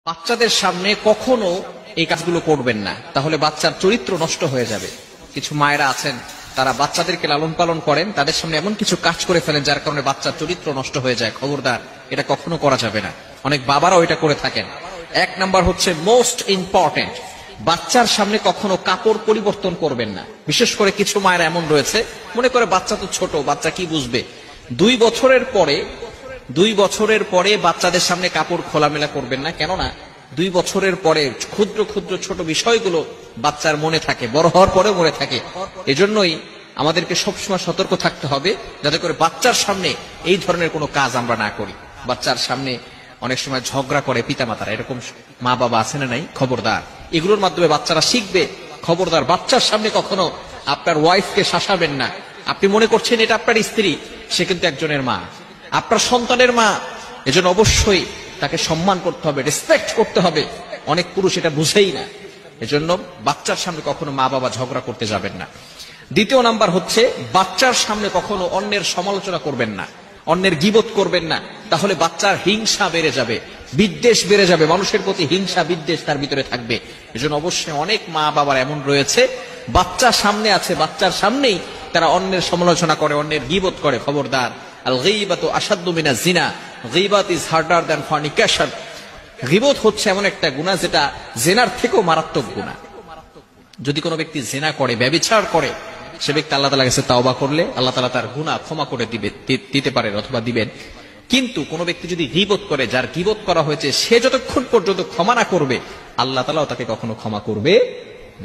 বাচ্চাদের সামনে কখনো এই কাজগুলো করবেন না, তাহলে বাচ্চার চরিত্র নষ্ট হয়ে যাবে। কিছু মায়েরা আছেন, তারা বাচ্চাদেরকে লালন পালন করেন, তাদের সামনে এমন কিছু কাজ করে ফেলেন যার কারণে বাচ্চার চরিত্র নষ্ট হয়ে যায়। খবরদার, এটা কখনো করা যাবে না। অনেক বাবারাও এটা করে থাকেন। এক নাম্বার হচ্ছে মোস্ট ইম্পর্টেন্ট, বাচ্চার সামনে কখনো কাপড় পরিবর্তন করবেন না। বিশেষ করে কিছু মায়েরা এমন রয়েছে, মনে করে বাচ্চা তো ছোট, বাচ্চা কি বুঝবে। 2 বছরের পরে বাচ্চাদের সামনে কাপড় খোলামেলা করবেন না। কেননা 2 বছরের পরে ক্ষুদ্র ক্ষুদ্র ছোট বিষয়গুলো বাচ্চার মনে থাকে, বড় হওয়ার পরেও মনে থাকে। এজন্যই আমাদেরকে সবসময় সতর্ক থাকতে হবে যাতে করে বাচ্চার সামনে এই ধরনের কোনো কাজ আমরা না করি। বাচ্চার সামনে অনেক সময় ঝগড়া করে পিতামাতারা, এরকম মা বাবা আছে না নাই? খবরদার, এগুলোর মাধ্যমে বাচ্চারা শিখবে। খবরদার, বাচ্চার সামনে কখনো আপনার ওয়াইফকে শাসাবেন না। আপনি মনে করছেন এটা আপনার স্ত্রী, সে কিন্তু একজনের মা, আপনার সন্তানের মা। এজন্য অবশ্যই তাকে সম্মান করতে হবে, রেসপেক্ট করতে হবে। অনেক পুরুষ এটা বুঝেই না। এজন্য বাচ্চার সামনে কখনো মা বাবা ঝগড়া করতে যাবেন না। দ্বিতীয় নাম্বার হচ্ছে, বাচ্চার সামনে কখনো অন্যের সমালোচনা করবেন না, অন্যের গীবত করবেন না। তাহলে বাচ্চার হিংসা বেড়ে যাবে, বিদ্বেষ বেড়ে যাবে, মানুষের প্রতি হিংসা বিদ্বেষ তার ভিতরে থাকবে। এজন্য অবশ্যই অনেক মা বাবার এমন রয়েছে, বাচ্চা সামনে আছে, বাচ্চার সামনেই তারা অন্যের সমালোচনা করে, অন্যের গীবত করে। খবরদার, আল গীবাতু আশাদ্দু মিনাজ জিনা, গীবাত ইজ হার্ডার দ্যান ফর্নিকেশন। গীবত হচ্ছে এমন একটা গুনাহ যেটা জিনার থেকেও মারাত্মক গুনাহ। যদি কোনো ব্যক্তি জিনা করে, ব্যভিচার করে, সে ব্যক্তি আল্লাহ তাআলার কাছে তাওবা করলে আল্লাহ তাআলা তার গুনাহ ক্ষমা করে দিতে পারেন অথবা দিবেন। কিন্তু কোনো ব্যক্তি যদি গীবত করে, যার গীবত করা হয়েছে, সে যতক্ষণ পর্যন্ত ক্ষমা না করবে আল্লাহ তাআলাও তাকে কখনো ক্ষমা করবে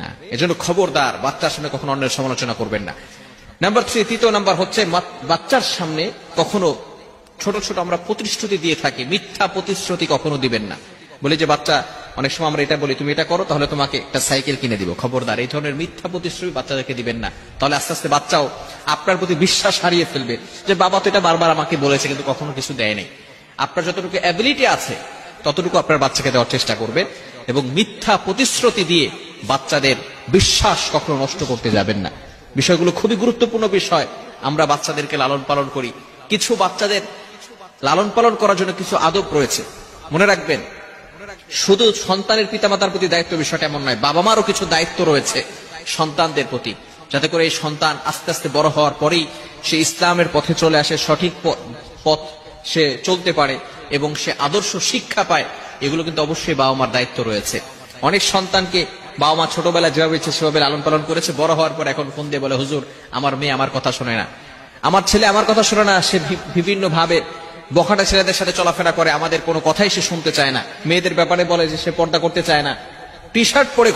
না। এজন্য খবরদার, বাচ্চার সামনে কখনো অন্যের সমালোচনা করবেন না। নাম্বার 3, তৃতীয় নাম্বার হচ্ছে, বাচ্চার সামনে কখনো ছোট ছোট আমরা প্রতিশ্রুতি দিয়ে থাকি, মিথ্যা প্রতিশ্রুতি কখনো দিবেন না। বলি যে বাচ্চা, অনেক সময় আমরা এটা বলি, তুমি এটা করো তাহলে তোমাকে একটা সাইকেল কিনে দিব। খবরদার, এই ধরনের মিথ্যা প্রতিশ্রুতি বাচ্চাদেরকে দিবেন না। তাহলে আস্তে আস্তে বাচ্চাও আপনার প্রতি বিশ্বাস হারিয়ে ফেলবে যে বাবা তো এটা বারবার আমাকে বলেছে কিন্তু কখনো কিছু দেয় নাই। আপনার যতটুকু অ্যাবিলিটি আছে ততটুকু আপনার বাচ্চাকে দেওয়ার চেষ্টা করবেন, এবং মিথ্যা প্রতিশ্রুতি দিয়ে বাচ্চাদের বিশ্বাস কখনো নষ্ট করতে যাবেন না। বিষয়গুলো খুবই গুরুত্বপূর্ণ বিষয়। আমরা বাচ্চাদেরকে লালন পালন করি, কিছু বাচ্চাদের লালন পালন করার জন্য কিছু আদব রয়েছে। মনে রাখবেন, শুধু সন্তানের পিতামাতার প্রতি দায়িত্ব বিষয়টা এমন নয়, বাবা মারও কিছু দায়িত্ব রয়েছে সন্তানদের প্রতি, যাতে করে এই সন্তান আস্তে আস্তে বড় হওয়ার পরেই সে ইসলামের পথে চলে আসে, সঠিক পথ সে চলতে পারে এবং সে আদর্শ শিক্ষা পায়। এগুলো কিন্তু অবশ্যই বাবা মার দায়িত্ব রয়েছে। অনেক সন্তানকে বাবা মা ছোটবেলায় যেভাবে ইচ্ছে সেভাবে লালন পালন করেছে, বড় হওয়ার পর এখন ফোন দিয়ে বলে, হুজুর আমার মেয়ে আমার কথা শোনে না, আমার ছেলে আমার কথা শোনে না। সে বিভিন্ন ভাবে বখাটা ছেলেদের সাথে চলাফেরা করে, আমাদের কোনো কথাই সে শুনতে চায় না। মেয়েদের ব্যাপারে বলে যে সে পর্দা করতে চায় না, টি শার্ট পরে